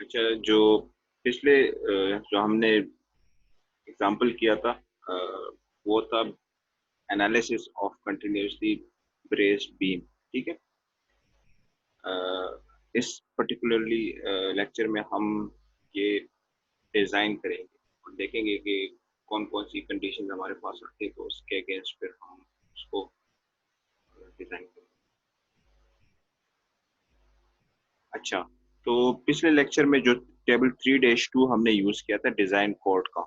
अच्छा, जो पिछले जो हमने एग्जाम्पल किया था वो था analysis of continuously braced beam. ठीक है। इस पर्टिकुलरली लेक्चर में हम ये डिज़ाइन करेंगे और देखेंगे कि कौन कौन सी कंडीशन हमारे पास आती है, तो उसके अगेंस्ट फिर हम उसको डिज़ाइन करेंगे। अच्छा, तो पिछले लेक्चर में जो टेबल 3-2 हमने यूज़ किया था डिज़ाइन कोड का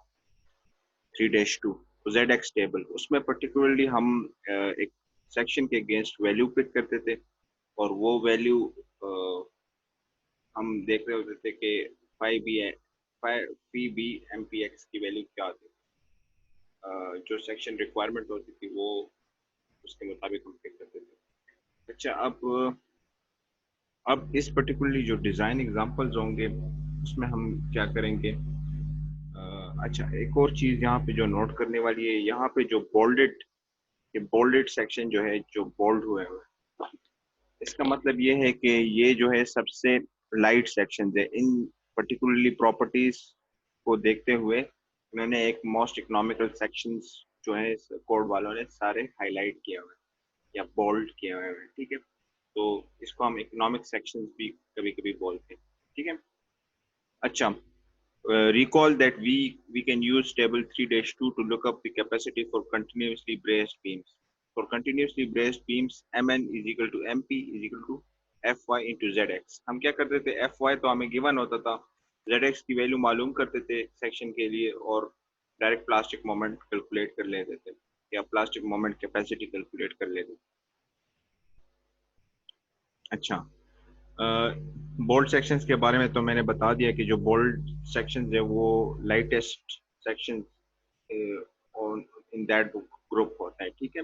3-2 ZX टेबल, उसमें पर्टिकुलरली हम एक सेक्शन के अगेंस्ट वैल्यू पिक करते थे और वो वैल्यू हम देख रहे होते थे कि P B M P X की वैल्यू क्या आती है, जो सेक्शन रिक्वायरमेंट होती थी वो उसके मुताबिक हम पिक करते थे। अच्छा, अब इस पर्टिकुलरली जो डिज़ाइन एग्जांपल्स होंगे उसमें हम क्या करेंगे। अच्छा, एक और चीज़ यहाँ पे जो नोट करने वाली है, यहाँ पे जो बोल्डेड सेक्शन जो है, जो बोल्ड हुए हैं, इसका मतलब ये है कि ये जो है सबसे लाइट सेक्शन है। इन पर्टिकुलरली प्रॉपर्टीज को देखते हुए इन्होंने एक मोस्ट इकोनॉमिकल सेक्शंस जो है कोड वालों ने सारे हाईलाइट किए हुए हैं या बोल्ड किए हुए हैं। ठीक है, तो इसको हम इकोनॉमिक सेक्शंस भी कभी कभी बोलते हैं। ठीक है। अच्छा, recall that we can use table 3-2 to look up the capacity for continuously braced beams. For continuously braced beams, Mn is equal to Mp is equal to Fy into Zx. हम क्या करते थे, Fy तो हमें given होता था, Zx की value मालूम करते थे सेक्शन के लिए और डायरेक्ट प्लास्टिक मोमेंट कैलकुलेट कर लेते थे या प्लास्टिक मोमेंट कैपेसिटी कैलकुलेट कर लेते थे। अच्छा, बोल्ड सेक्शंस के बारे में तो मैंने बता दिया कि जो बोल्ड सेक्शंस है वो lightest section in that group होता है। ठीक है,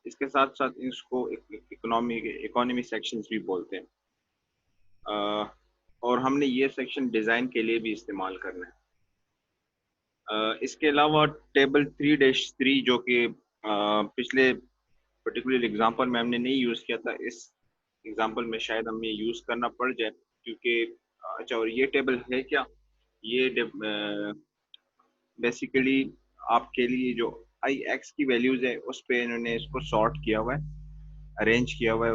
इसके साथ साथ इसको इकोनॉमी सेक्शंस भी बोलते हैं। और हमने ये सेक्शन डिज़ाइन के लिए भी इस्तेमाल करना है। इसके अलावा टेबल 3-3 जो कि पिछले पर्टिकुलर एग्जांपल में हमने नहीं यूज़ किया था, इस एग्जांपल में शायद हमें यूज़ करना पड़ जाए क्योंकि अच्छा, और ये टेबल है क्या, ये बेसिकली आपके लिए जो आई एक्स की वैल्यूज है उस पे इन्होंने इसको सॉर्ट किया हुआ है, अरेंज किया हुआ है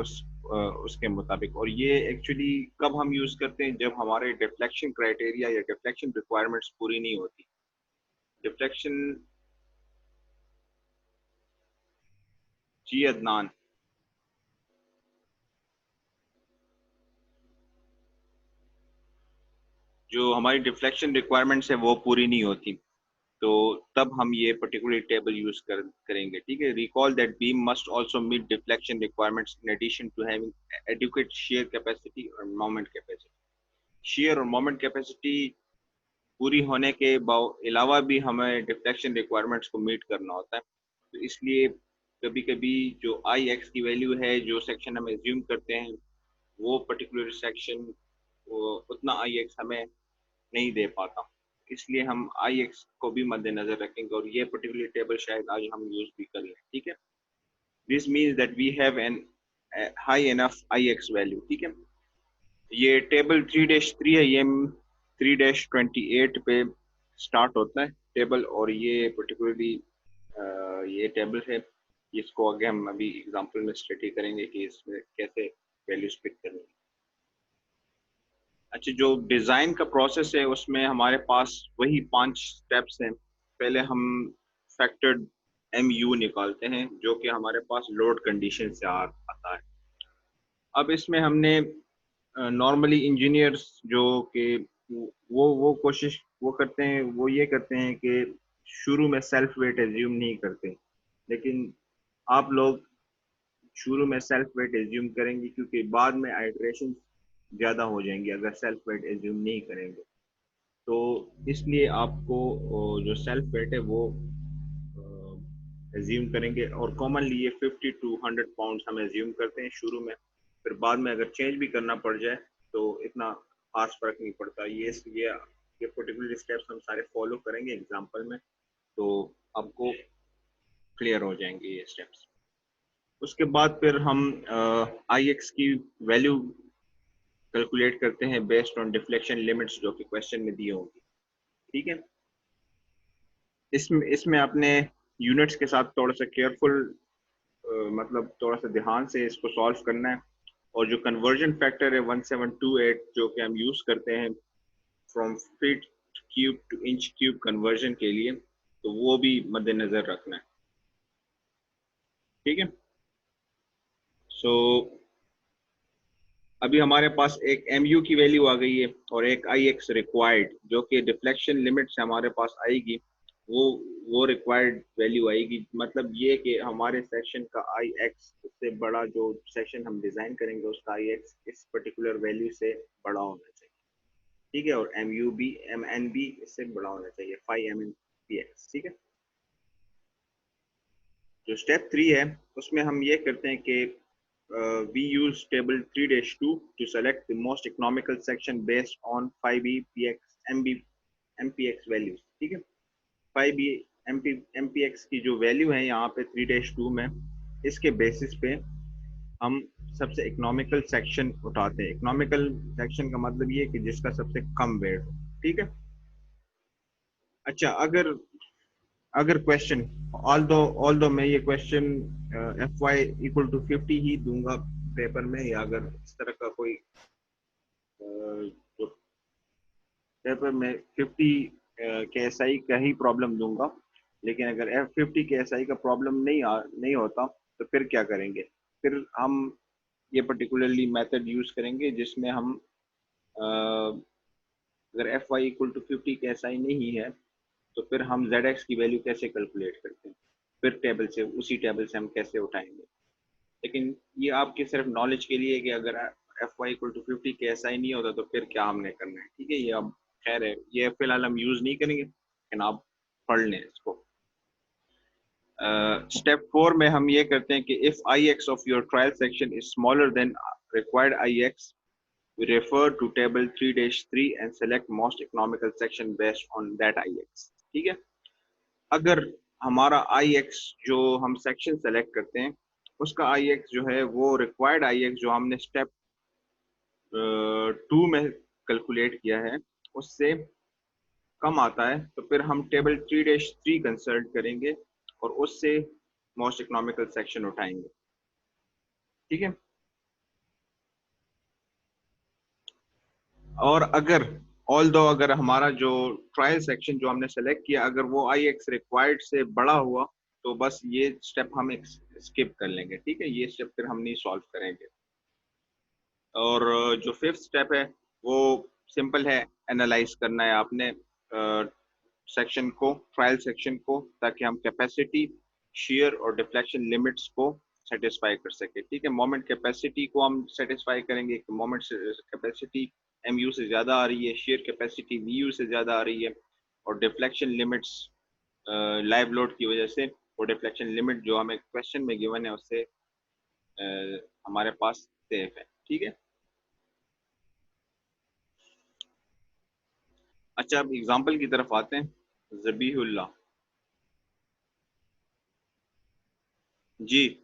उसके मुताबिक। और ये एक्चुअली कब हम यूज करते हैं, जब हमारे डिफ्लेक्शन क्राइटेरिया या डिफ्लेक्शन रिक्वायरमेंट्स पूरी नहीं होती। डिफ्लेक्शन, जी अदनान, जो हमारी डिफ्लेक्शन रिक्वायरमेंट्स है वो पूरी नहीं होती, तो तब हम ये पर्टिकुलर टेबल यूज करेंगे। ठीक है। Recall that beam must also meet deflection requirements in addition to having adequate shear capacity और मोमेंट कैपेसिटी। शेयर और मोमेंट कैपेसिटी पूरी होने के अलावा भी हमें डिफ्लेक्शन रिक्वायरमेंट्स को मीट करना होता है, तो इसलिए कभी कभी जो आई एक्स की वैल्यू है जो सेक्शन हम एज्यूम करते हैं वो पर्टिकुलर सेक्शन उतना आई एक्स हमें नहीं दे पाता, इसलिए हम आई एक्स को भी मद्देनजर रखेंगे और ये पर्टिकुलर टेबल शायद आज हम यूज भी कर लें। ठीक है। This means that we have an high enough I X value. ठीक है। ये टेबल 3-3 है, ये 3-28 पे स्टार्ट होता है टेबल, और ये पर्टिकुलरली ये टेबल है, इसको आगे हम अभी एग्जांपल में स्टडी करेंगे कि इसमें कैसे वैल्यूज पिक करनी है। अच्छा, जो डिज़ाइन का प्रोसेस है उसमें हमारे पास वही 5 स्टेप्स हैं। पहले हम फैक्टर्ड एम यू निकालते हैं जो कि हमारे पास लोड कंडीशन से आता है। अब इसमें हमने नॉर्मली इंजीनियर्स जो कि वो कोशिश वो करते हैं, वो ये करते हैं कि शुरू में सेल्फ वेट एज्यूम नहीं करते, लेकिन आप लोग शुरू में सेल्फ वेट एज्यूम करेंगे क्योंकि बाद में आइट्रेशन ज़्यादा हो जाएंगे अगर सेल्फ वेट एज्यूम नहीं करेंगे। तो इसलिए आपको जो सेल्फ वेट है वो एज्यूम करेंगे, और कॉमनली ये 50 to 100 पाउंड हम एज्यूम करते हैं शुरू में, फिर बाद में अगर चेंज भी करना पड़ जाए तो इतना खास फर्क नहीं पड़ता। ये पर्टिकुलर स्टेप्स हम सारे फॉलो करेंगे एग्जाम्पल में, तो आपको क्लियर हो जाएंगे ये स्टेप्स। उसके बाद फिर हम आई एक्स की वैल्यू कैलकुलेट करते हैं बेस्ड ऑन डिफ्लेक्शन लिमिट्स जो कि क्वेश्चन में दी होंगी। ठीक है, इसमें इसमें आपने यूनिट्स के साथ थोड़ा सा केयरफुल, मतलब थोड़ा सा ध्यान से इसको सॉल्व करना है। और जो कन्वर्जन फैक्टर है 1728 जो कि हम यूज करते हैं from feet cube two inch cube conversion के लिए, तो वो भी मद्देनजर रखना है। ठीक है, सो अभी हमारे पास एक mu की वैल्यू आ गई है और एक ix रिक्वायर्ड जो कि डिफ्लेक्शन लिमिट से हमारे पास आएगी, वो रिक्वायर्ड वैल्यू आएगी। मतलब ये कि हमारे सेक्शन का ix से बड़ा, जो सेक्शन हम डिजाइन करेंगे उसका ix इस पर्टिकुलर वैल्यू से बड़ा होना चाहिए। ठीक है, और mn भी इससे बड़ा होना चाहिए 5 mmPx। ठीक है, जो स्टेप 3 है उसमें हम ये करते हैं कि we use table 3-2 to select the most economical section based on 5e mpx values। ठीक है, 5e mpx की जो वैल्यू है यहाँ पे 3-2 में, इसके बेसिस पे हम सबसे इकोनॉमिकल सेक्शन उठाते हैं। इकोनॉमिकल सेक्शन का मतलब ये है कि जिसका सबसे कम वेट हो। ठीक है, अच्छा, अगर अगर क्वेश्चन ऑल दो मैं ये क्वेश्चन FY इक्वल टू 50 ही दूंगा पेपर में, या अगर इस तरह का कोई जो पेपर में 50 KSI का ही प्रॉब्लम दूंगा, लेकिन अगर F50 KSI का प्रॉब्लम नहीं होता तो फिर क्या करेंगे? फिर हम ये पर्टिकुलरली मेथड यूज करेंगे जिसमें हम अगर FY इक्वल टू 50 KSI नहीं है तो फिर हम ZX की वैल्यू कैसे कैलकुलेट करते हैं, फिर टेबल से, उसी टेबल से हम कैसे उठाएंगे। लेकिन ये आपके सिर्फ नॉलेज के लिए कि अगर FY इक्वल टू 50 KSI नहीं होता तो फिर क्या हमने करना है। ठीक है, ये अब खैर है, ये फिलहाल हम यूज नहीं करेंगे, लेकिन आप पढ़ लें इसको। स्टेप 4 में हम ये करते हैं कि if IX of your trial section is smaller than required IX, we refer to table 3-3 and select most economical section based on that IX। ठीक है, अगर हमारा IX जो हम सेक्शन सेलेक्ट करते हैं उसका IX जो है वो रिक्वायर्ड IX जो हमने स्टेप 2 में कैलकुलेट किया है उससे कम आता है, तो फिर हम टेबल 3-3 कंसल्ट करेंगे और उससे मोस्ट इकोनॉमिकल सेक्शन उठाएंगे। ठीक है, और अगर हमारा जो ट्रायल सेक्शन जो हमने सेलेक्ट किया अगर वो IX रिक्वायर्ड से बड़ा हुआ तो बस ये स्टेप हम स्किप कर लेंगे। ठीक है, ये स्टेप फिर हम नहीं सॉल्व करेंगे। और जो फिफ्थ स्टेप है वो सिंपल है, एनालाइज करना है आपने सेक्शन को, ट्रायल सेक्शन को, ताकि हम कैपेसिटी, शेयर और डिफ्लेक्शन लिमिट्स को सेटिस्फाई कर सके। ठीक है, मोमेंट कैपेसिटी को हम सेटिस्फाई करेंगे कि मोमेंट कैपेसिटी MU से ज्यादा आ रही है, शेयर कैपेसिटी VU से ज्यादा आ रही है, और डिफ्लेक्शन लिमिट्स लाइव लोड की वजह से वो डिफ्लेक्शन लिमिट जो हमें क्वेश्चन में गिवन है उससे हमारे पास सेफ है। ठीक है, अच्छा, अब एग्जाम्पल की तरफ आते हैं। जबीहुल्लाह जी,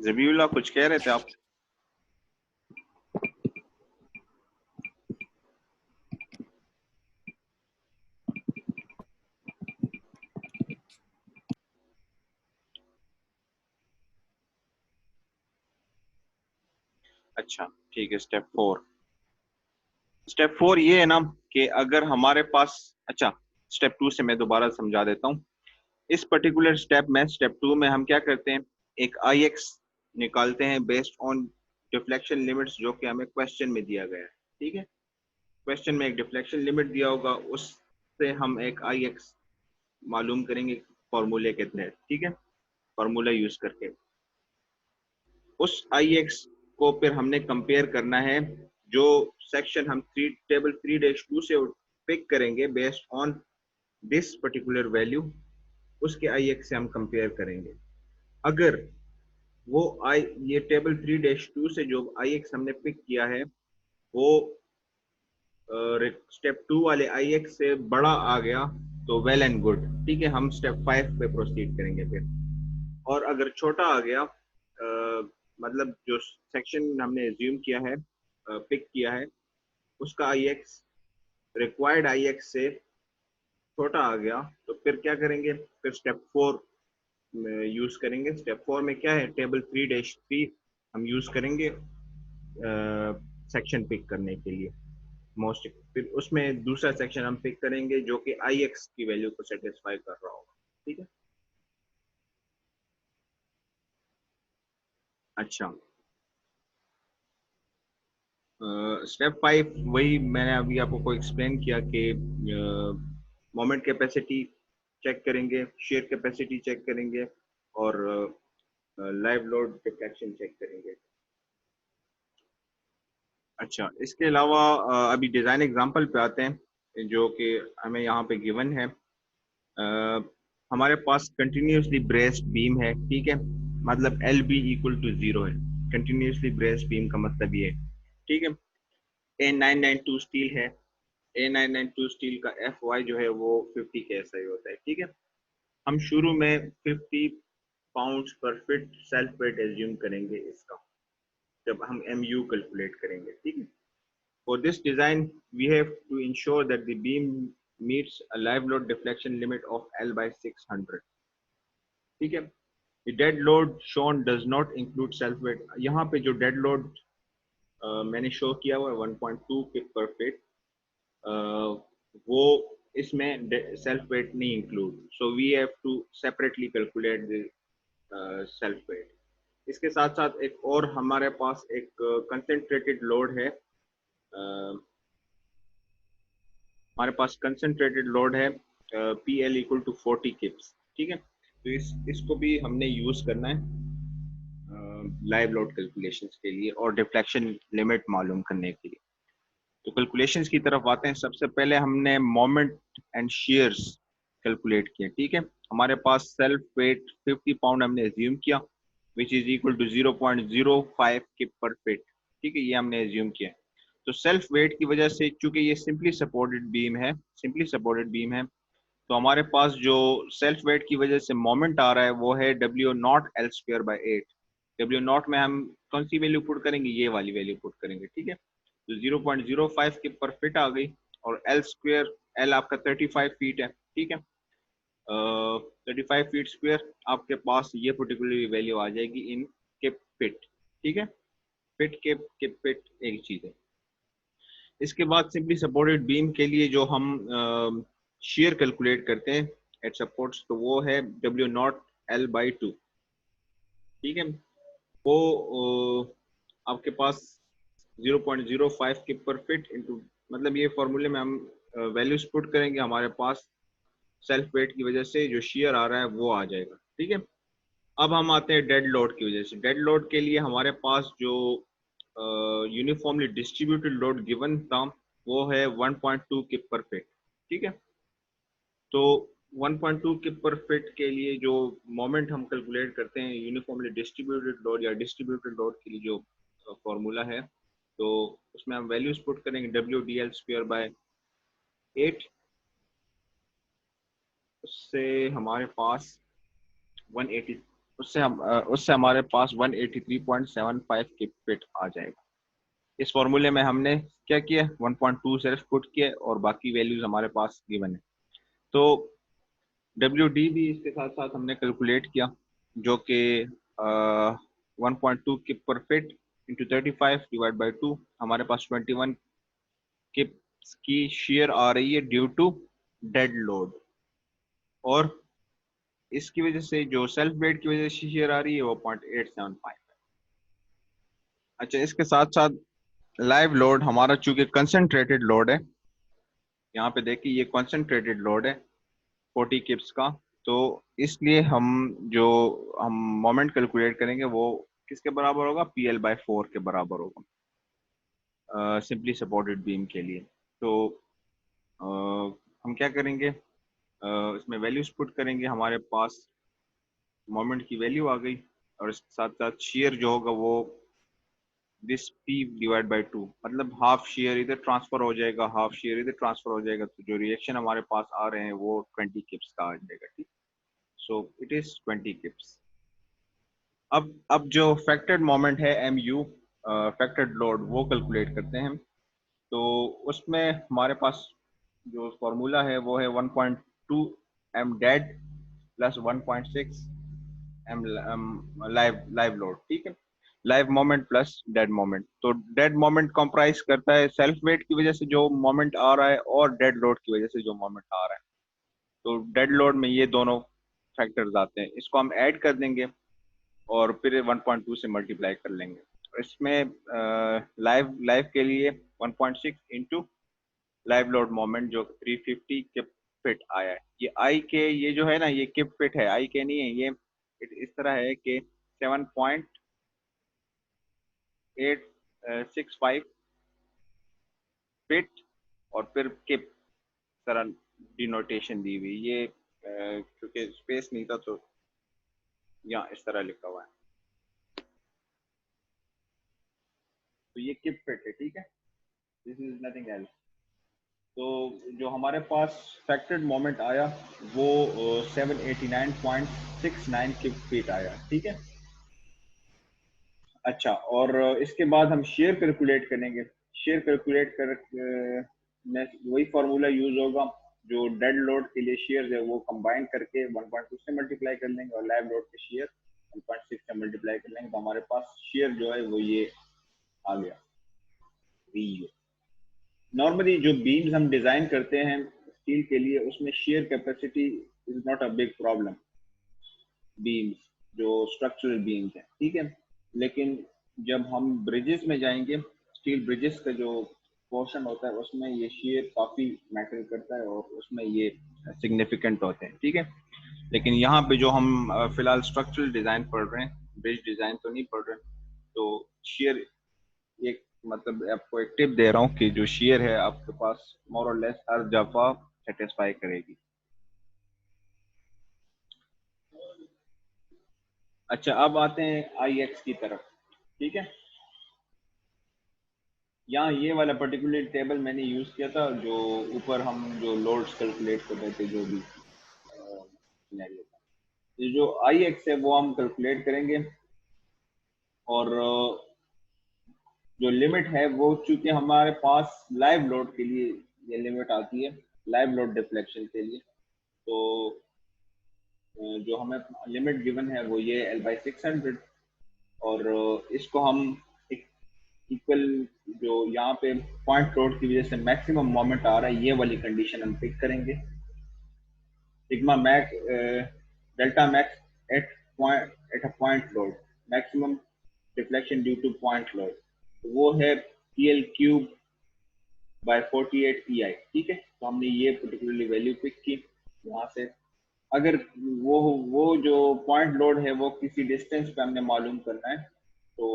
जबीहुल्लाह कुछ कह रहे थे आप? अच्छा, ठीक है। स्टेप 4 ये है ना कि अगर हमारे पास, अच्छा, स्टेप 2 से मैं दोबारा समझा देता हूँ। इस पर्टिकुलर स्टेप में, स्टेप 2 में हम क्या करते हैं, एक IX निकालते हैं बेस्ड ऑन डिफ्लेक्शन लिमिट्स जो कि हमें क्वेश्चन में दिया गया है। ठीक है, क्वेश्चन में एक डिफ्लेक्शन लिमिट दिया होगा, उससे हम एक IX मालूम करेंगे फॉर्मूले के तहत। ठीक है, फॉर्मूला यूज करके उस IX को फिर हमने कंपेयर करना है जो सेक्शन हम टेबल 3-2 से पिक करेंगे based on this particular value, उसके IX से हम कंपेयर करेंगे। अगर वो ये टेबल 3-2 से जो IX हमने पिक किया है वो स्टेप 2 वाले IX से बड़ा आ गया तो वेल एंड गुड, ठीक है, हम स्टेप 5 पे प्रोसीड करेंगे फिर। और अगर छोटा आ गया, मतलब जो सेक्शन हमने एज्यूम किया है, पिक किया है, उसका आई एक्स, रिक्वायर्ड आई एक्स से छोटा आ गया, तो फिर क्या करेंगे, फिर स्टेप 4 यूज करेंगे। स्टेप 4 में क्या है, टेबल 3-3 हम यूज करेंगे सेक्शन पिक करने के लिए मोस्ट। फिर उसमें दूसरा सेक्शन हम पिक करेंगे जो कि आई एक्स की वैल्यू को सेटिस्फाई कर रहा होगा, ठीक है। अच्छा, स्टेप 5 वही मैंने अभी आपको एक्सप्लेन किया कि मोमेंट कैपेसिटी चेक करेंगे, शेयर कैपेसिटी चेक करेंगे, और लाइव लोड डिफ्लेक्शन चेक करेंगे। अच्छा, इसके अलावा अभी डिज़ाइन एग्जांपल पे आते हैं जो कि हमें यहाँ पे गिवन है। हमारे पास कंटिन्यूसली ब्रेस्ड बीम है, ठीक है, मतलब एल बी इक्वल टू 0 है। कंटिन्यूसली ब्रेस्ड बीम का मतलब ये है, ठीक है। A992 स्टील है। A992 स्टील का एफ वाई जो है वो 50 के एस आई होता है, ठीक है। हम शुरू में 50 पाउंड्स पर फिट सेल्फ वेट एज्यूम करेंगे इसका, जब हम एम यू कैलकुलेट करेंगे, ठीक है। For this design, we have to ensure that the beam meets a live load deflection limit of L by 600. ठीक है। The dead load shown does not include self weight. यहाँ पे जो dead load मैंने show किया हुआ है 1.2 किप पर फीट, वो इसमें सेल्फ वेट नहीं include, so we have to separately calculate the self weight. इसके साथ साथ एक और हमारे पास एक कंसेंट्रेटेड लोड है, हमारे पास कंसंट्रेटेड लोड है P L equal to 40 kips, ठीक है। तो इसको भी हमने यूज करना है लाइव लोड कैलकुलेशंस के लिए और डिफ्लेक्शन लिमिट मालूम करने के लिए। तो कैलकुलेशंस की तरफ आते हैं। सबसे पहले हमने मोमेंट एंड शेयर्स कैलकुलेट किए, ठीक है। हमारे पास सेल्फ वेट 50 पाउंड हमने एज्यूम किया, विच इज इक्वल टू 0.05 किप पर फिट, ठीक है, ये हमने एज्यूम किया। तो सेल्फ वेट की वजह से, चूंकि ये सिंपली सपोर्टेड बीम है, सिंपली सपोर्टेड बीम है, तो हमारे पास जो सेल्फ वेट की वजह से मोमेंट आ रहा है वो है W naught L square by 8। W not में हम कौन सी वैल्यू पुट करेंगे, ये वाली वैल्यू पुट करेंगे, ठीक है। तो 0.05 के पर फिट आ गई, और एल स्क्वायर, एल आपका 35 फीट है, ठीक है। 35 फीट स्क्वायर आपके पास ये पर्टिकुलर वैल्यू आ जाएगी इन के फिट, ठीक है। फिट के फिट एक चीज है। इसके बाद सिंपली सपोर्टेड बीम के लिए जो हम शेयर कैलकुलेट करते हैं एट सपोर्ट्स, तो वो है डब्ल्यू नॉट एल बाई 2, ठीक है। वो आपके पास 0.05 के पर फिट इंटू, मतलब ये फॉर्मूले में हम वैल्यूज पुट करेंगे, हमारे पास सेल्फ वेट की वजह से जो शेयर आ रहा है वो आ जाएगा, ठीक है। अब हम आते हैं डेड लोड की वजह से। डेड लोड के लिए हमारे पास जो यूनिफॉर्मली डिस्ट्रीब्यूटेड लोड गिवन था वो है 1.2 किप पर फिट, ठीक है। तो 1.2 किप पर फिट के लिए जो मोमेंट हम कैलकुलेट करते हैं यूनिफॉर्मली डिस्ट्रीब्यूटेड लोड या डिस्ट्रीब्यूटेड लोड के लिए, जो फॉर्मूला है, तो उसमें हम वैल्यूज पुट करेंगे W D L square by 8, उससे हमारे पास 180, उससे हमारे पास 183.75 किप फिट आ जाएगा। इस फॉर्मूले में हमने क्या किया, 1.2 सिर्फ पुट किया और बाकी वैल्यूज हमारे पास गिवन है। तो डब्ल्यू डी भी इसके साथ साथ हमने कैलकुलेट किया, जो कि 1.2 किप पर फिट इंटू 35 डिवाइड बाई 2, हमारे पास 21 किप की शेयर आ रही है ड्यू टू डेड लोड, और इसकी वजह से जो सेल्फ वेट की वजह से शेयर आ रही है वो 0.875 है। अच्छा, इसके साथ साथ लाइव लोड हमारा चूंकि कंसंट्रेटेड लोड है, यहाँ पे देखिए ये कंसंट्रेटेड लोड है 40 किप्स का, तो इसलिए जो हम मोमेंट कैलकुलेट करेंगे वो किसके बराबर होगा, पी एल बाई 4 के बराबर होगा सिंपली सपोर्टेड बीम के लिए। तो हम क्या करेंगे, इसमें वैल्यूज पुट करेंगे, हमारे पास मोमेंट की वैल्यू आ गई, और इसके साथ साथ शेयर जो होगा वो दिस P डिवाइड बाई 2, मतलब हाफ शेयर इधर ट्रांसफर हो जाएगा, हाफ शेयर इधर ट्रांसफर हो जाएगा, तो जो रिएक्शन हमारे पास आ रहे हैं वो 20 किप्स का आ जाएगा, ठीक। So it is 20 kips. अब जो फैक्टर्ड मोमेंट है MU, फैक्टर्ड लोड, वो कैलकुलेट करते हैं हम। तो उसमें हमारे पास जो फॉर्मूला है वो है 1.2 m dead plus 1.6 m live live load, ठीक है। Live moment plus dead moment. तो डेड मोमेंट कंप्राइज करता है सेल्फ वेट की वजह से जो मोमेंट आ रहा है और डेड लोड की वजह से जो मोमेंट आ रहा है। तो डेड लोड में ये दोनों फैक्टर्स आते हैं, इसको हम ऐड कर देंगे और फिर 1.2 से मल्टीप्लाई कर लेंगे। इसमें लाइव लाइव के लिए 1.6 इंटू लाइव लोड मोमेंट जो 350 किप फिट आया है। ये आई के, ये जो है ना, ये किप फिट है, आई के नहीं है ये। इस तरह है कि 7.865 फिट और फिर किप तरह डिनोटेशन दी हुई। ये क्योंकि स्पेस नहीं था तो यहाँ इस तरह लिखा हुआ है। तो ये किप फिट है, ठीक है। This is nothing else. तो जो हमारे पास फैक्टर्ड मोमेंट आया वो 789.69 किप फीट आया, ठीक है। अच्छा, और इसके बाद हम शेयर कैलकुलेट करेंगे। शेयर कैलकुलेट कर में वही फार्मूला यूज होगा जो डेड लोड के लिए शेयर है, वो कंबाइन करके 1.2 से मल्टीप्लाई कर लेंगे और लाइव लोड के शेयर 1.6 से मल्टीप्लाई कर लेंगे। तो हमारे पास शेयर जो है वो ये आ गया, वी। नॉर्मली जो बीम्स हम डिजाइन करते हैं स्टील के लिए, उसमें share capacity is not a big problem. Beams जो स्ट्रक्चरल बीम्स हैं, ठीक है। लेकिन जब हम ब्रिजेस में जाएंगे, स्टील ब्रिजेस का जो पोर्शन होता है उसमें ये शेयर काफी मैटर करता है और उसमें ये सिग्निफिकेंट होते हैं, ठीक है। लेकिन यहाँ पे जो हम फिलहाल स्ट्रक्चरल डिजाइन पढ़ रहे हैं, ब्रिज डिजाइन तो नहीं पढ़ रहे हैं, तो शेयर एक, मतलब आपको एक टिप दे रहा हूँ कि जो शेयर है आपके पास मोर और लेस हर दफा सेटिस्फाई करेगी। अच्छा, अब आते हैं IX की तरफ, ठीक है। यहाँ ये वाला पर्टिकुलर टेबल मैंने यूज किया था, जो ऊपर हम जो लोड्स कैलकुलेट कर रहे थे, जो भी सिनेरियो था। ये जो IX है वो हम कैलकुलेट करेंगे और जो लिमिट है वो, चूंकि हमारे पास लाइव लोड के लिए ये लिमिट आती है, लाइव लोड डिफ्लेक्शन के लिए। तो जो हमें लिमिट गिवन है वो ये L/600। और इसको हम इक्वल, जो यहाँ पे पॉइंट लोड की वजह से मैक्सिमम मोमेंट आ रहा है, ये वाली कंडीशन हम पिक करेंगे। Sigma max delta max at point at a point load, maximum deflection due to point load, वो है PL³ बाय 48 PI, ठीक है। तो हमने ये पर्टिकुलरली वैल्यू पिक की वहां से। अगर वो जो पॉइंट लोड है वो किसी डिस्टेंस पे हमने मालूम करना है, तो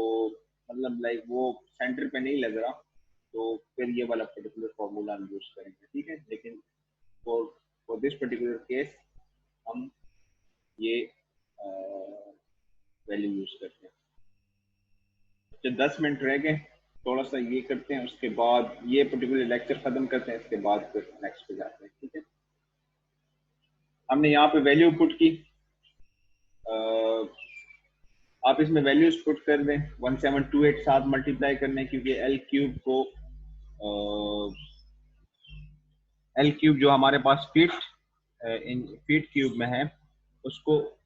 मतलब लाइक वो सेंटर पे नहीं लग रहा, तो फिर ये वाला पर्टिकुलर फॉर्मूला हम यूज करेंगे, ठीक है। लेकिन for for this particular case हम ये वैल्यू यूज करते हैं। तो 10 मिनट रह गए, थोड़ा सा ये करते हैं, उसके बाद ये पर्टिकुलर लेक्चर खत्म करते हैं, इसके बाद फिर नेक्स्ट पे जाते हैं, ठीक है। हमने यहाँ पे वैल्यू पुट की, आप इसमें वैल्यूज पुट कर दें। 1728 साथ मल्टीप्लाई करने, क्योंकि एल क्यूब जो हमारे पास फीट इन फीट क्यूब में है, उसको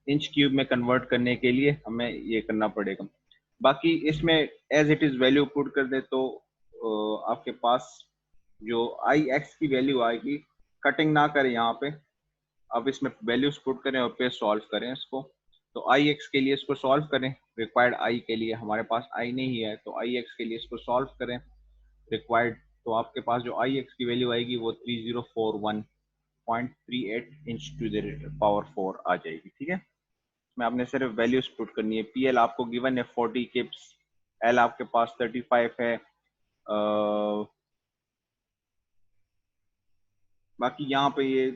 इंच क्यूब में कन्वर्ट करने के लिए हमें ये करना पड़ेगा। बाकी इसमें as it is value put कर दे तो आपके पास जो IX की वैल्यू आएगी, कटिंग ना करें यहाँ पे, अब इसमें वैल्यूज पुट करें और फिर सॉल्व करें इसको। तो IX के लिए इसको सॉल्व करें, रिक्वायर्ड I के लिए हमारे पास I नहीं है, तो IX के लिए इसको सॉल्व करें रिक्वायर्ड। तो आपके पास जो IX की वैल्यू आएगी वो 3041.38 इंच टू द पावर 4 आ जाएगी, ठीक है। इसमें आपने सिर्फ वैल्यूज पुट करनी है। PL आपको गिवन है 40 किप्स, L आपके पास 35 है। बाकी यहाँ पे ये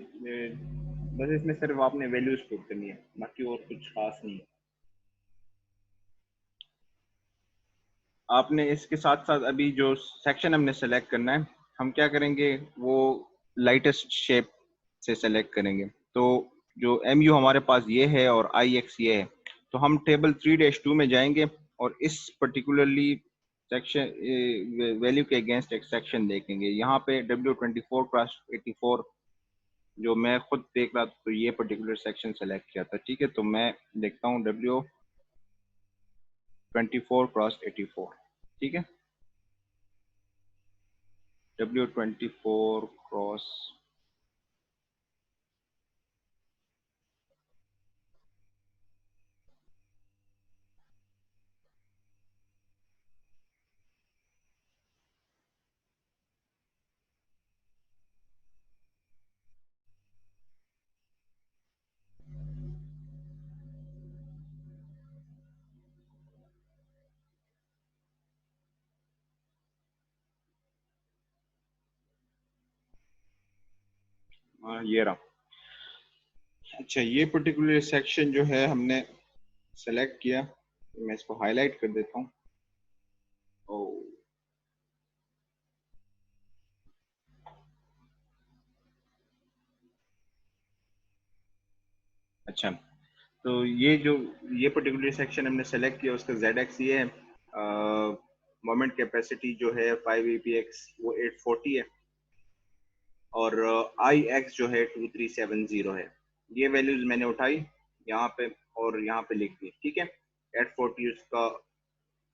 बस इसमें सिर्फ आपने वैल्यूज पुट करनी है, बाकी और कुछ खास नहीं है। आपने इसके साथ साथ अभी जो सेक्शन हमने सेलेक्ट करना है, हम क्या करेंगे, वो लाइटेस्ट शेप से सेलेक्ट करेंगे। तो जो एम यू हमारे पास ये है और आई एक्स ये है, तो हम टेबल 3-2 में जाएंगे और इस पर्टिकुलरली सेक्शन वैल्यू के अगेंस्ट एक सेक्शन देखेंगे। यहाँ पे W24/84 जो मैं खुद देख रहा था, तो ये पर्टिकुलर सेक्शन सेलेक्ट किया था। ठीक है, तो मैं देखता हूँ W24/84। ठीक है, W24 क्रॉस ये रहा। अच्छा, ये पर्टिकुलर सेक्शन जो है हमने सेलेक्ट किया, मैं इसको हाईलाइट कर देता हूँ। ओ, अच्छा, तो ये पर्टिकुलर सेक्शन हमने सेलेक्ट किया, उसका जेड एक्स ये है। मोमेंट कैपेसिटी जो है 5 APX वो 840 है, और आई एक्स जो है 2370 है। ये वैल्यूज मैंने उठाई यहाँ पे और यहाँ पे लिख दी। ठीक है, 840 उसका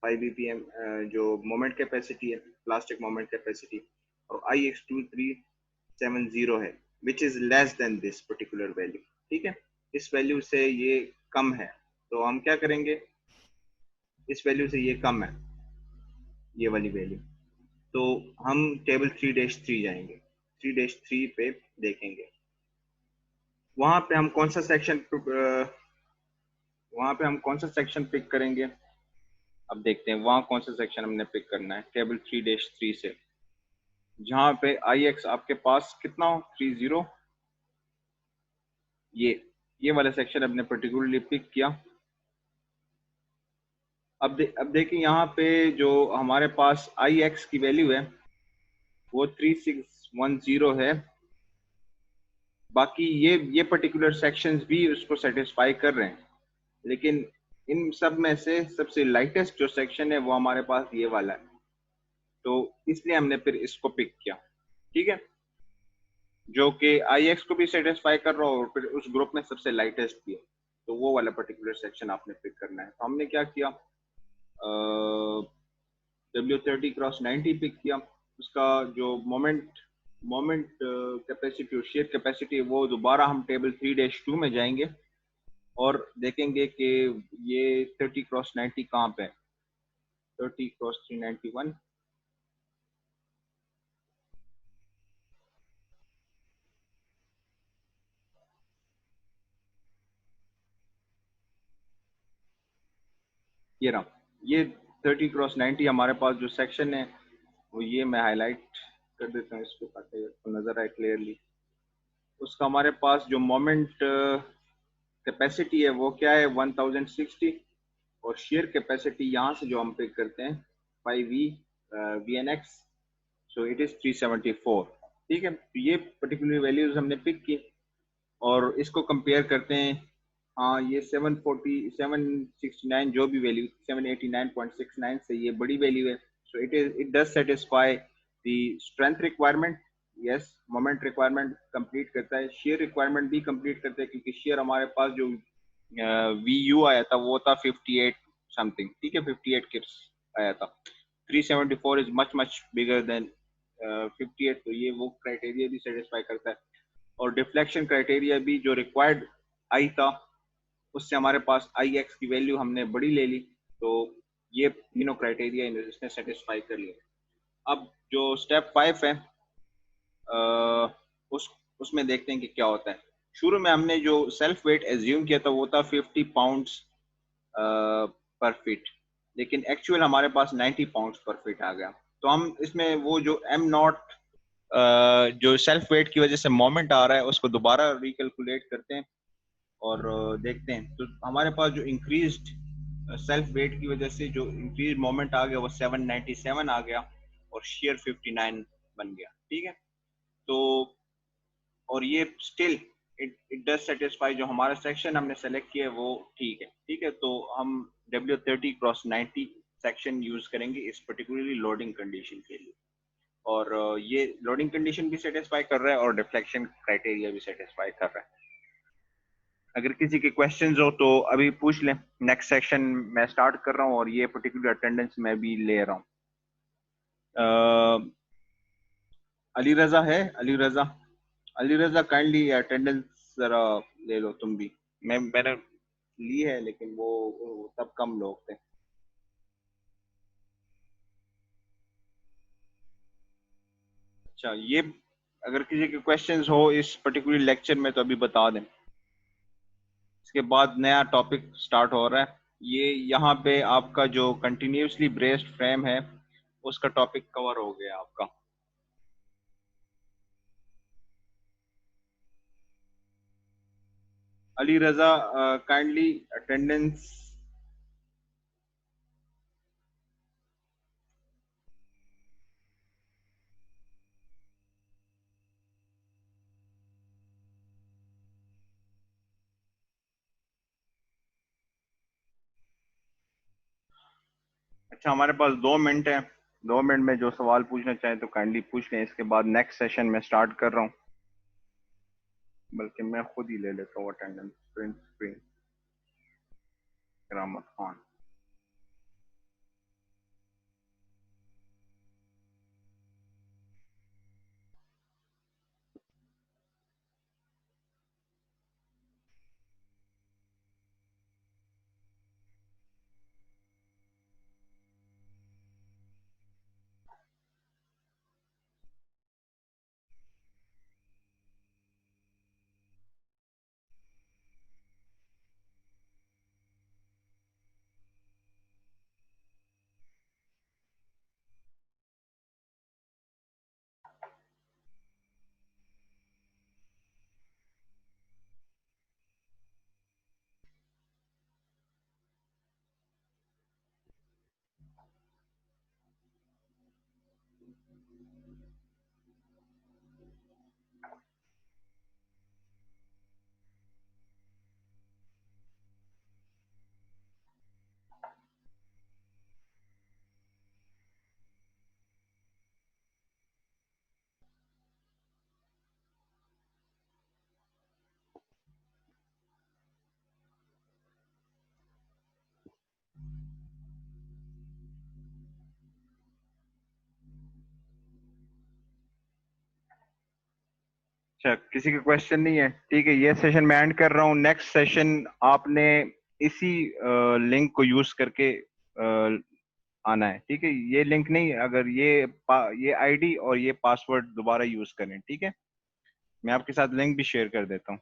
5 BPM जो मोमेंट कैपेसिटी है, प्लास्टिक मोमेंट कैपेसिटी, और आई एक्स 2370 है, which is less than this particular value. ठीक है, इस वैल्यू से ये कम है, तो हम क्या करेंगे, इस वैल्यू से ये कम है, ये वाली वैल्यू, तो हम टेबल 3-3 जाएंगे, 3-3 पे देखेंगे। वहां पे हम कौन सा सेक्शन वहां पे हम कौन सा सेक्शन पिक करेंगे, अब देखते हैं वहां कौन सा सेक्शन हमने पिक करना है टेबल 3-3 से, जहां पे आई एक्स आपके पास कितना हो, 30। ये ये वाला सेक्शन हमने पर्टिकुलरली पिक किया। अब देखिए यहाँ पे जो हमारे पास आई एक्स की वैल्यू है वो 3610 है। बाकी ये पर्टिकुलर सेक्शंस भी उसको सेटिस्फाई कर रहे हैं, लेकिन इन सब में से सबसे लाइटेस्ट जो सेक्शन है वो हमारे पास ये वाला है, तो इसलिए हमने फिर इसको पिक किया। ठीक है, जो कि आई एक्स को भी सेटिस्फाई कर रहा हो और फिर उस ग्रुप में सबसे लाइटेस्ट भी है, तो वो वाला पर्टिकुलर सेक्शन आपने पिक करना है। तो हमने क्या किया, W30/90 पिक किया। उसका जो मोमेंट मोमेंट कैपेसिटी और शेयर कैपेसिटी, वो दोबारा हम टेबल 3-2 में जाएंगे और देखेंगे कि ये 30/90 कहाँ पे है। 30/391, ये रहा। ये 30/90 हमारे पास जो सेक्शन है वो ये मैं हाईलाइट कर देता हूँ इसको ताकि आपको नजर आए क्लियरली। उसका हमारे पास जो मोमेंट कैपेसिटी है वो क्या है, 1060, और शेयर कैपेसिटी यहाँ से जो हम पिक करते हैं 5 VNX, सो इट इज 374। ठीक है, तो ये पर्टिकुलर वैल्यूज हमने पिक की और इसको कंपेयर करते हैं। हाँ, ये 769 जो भी वैल्यू 789.69 से ये बड़ी वैल्यू है, so it does satisfy the strength requirement. Yes, moment requirement complete करता है, शेयर रिक्वायरमेंट भी कंप्लीट करता है, क्योंकि शेयर हमारे पास जो वी यू आया था वो था 58 समथिंग। ठीक है, 58 किप्स आया था। 374 is much much bigger than 58, तो ये वो क्राइटेरिया भी सेटिस्फाई करता है। और डिफ्लेक्शन क्राइटेरिया भी जो रिक्वायर्ड आई था, उससे हमारे पास आई एक्स की वैल्यू हमने बड़ी ले ली, तो ये तीनों क्राइटेरिया इसने सेटिस्फाई कर लिया। अब जो स्टेप 5 है, उस उसमें देखते हैं कि क्या होता है। शुरू में हमने जो सेल्फ वेट एज्यूम किया था वो था 50 पाउंड्स पर फीट, लेकिन एक्चुअल हमारे पास 90 पाउंड्स पर फीट आ गया। तो हम इसमें वो जो एम नॉट जो सेल्फ वेट की वजह से मोमेंट आ रहा है उसको दोबारा रिकैलकुलेट करते हैं और देखते हैं। तो हमारे पास जो इंक्रीज्ड सेल्फ वेट की वजह से जो इंक्रीज मोमेंट आ गया वो 797 आ गया और शेयर 59 बन गया, ठीक है। तो और ये स्टिल इट डज सेटिस्फाई, जो हमारा सेक्शन हमने सेलेक्ट किया है वो ठीक है, ठीक है। तो हम W30x90 सेक्शन यूज करेंगे इस पर्टिकुलरली लोडिंग कंडीशन के लिए, और ये लोडिंग कंडीशन भी सेटिस्फाई कर रहा है और डिफ्लेक्शन क्राइटेरिया भी सेटिस्फाई कर रहा है। अगर किसी के क्वेश्चंस हो तो अभी पूछ लें। नेक्स्ट सेक्शन मैं स्टार्ट कर रहा हूँ और ये पर्टिकुलर अटेंडेंस मैं भी ले रहा हूँ। अली रजा है, अली रजा, अली रजा काइंडली अटेंडेंस जरा ले लो तुम भी। मैंने ली है लेकिन वो तब कम लोग थे। अच्छा, ये अगर किसी के क्वेश्चंस हो इस पर्टिकुलर लेक्चर में तो अभी बता दें। इसके बाद नया टॉपिक स्टार्ट हो रहा है। ये यहाँ पे आपका जो कंटिन्यूसली ब्रेस्ड फ्रेम है उसका टॉपिक कवर हो गया आपका। अली रजा काइंडली अटेंडेंस। अच्छा, हमारे पास 2 मिनट है। 2 मिनट में जो सवाल पूछना चाहें तो काइंडली पूछ लें। इसके बाद नेक्स्ट सेशन में स्टार्ट कर रहा हूँ, बल्कि मैं खुद ही ले लेता हूँ अटेंडेंस। प्रिंस स्क्रीन, करामत खान। अच्छा, किसी का क्वेश्चन नहीं है, ठीक है। ये सेशन मैं एंड कर रहा हूँ। नेक्स्ट सेशन आपने इसी लिंक को यूज करके आना है, ठीक है। ये लिंक नहीं, अगर ये आईडी और ये पासवर्ड दोबारा यूज करें, ठीक है। मैं आपके साथ लिंक भी शेयर कर देता हूँ।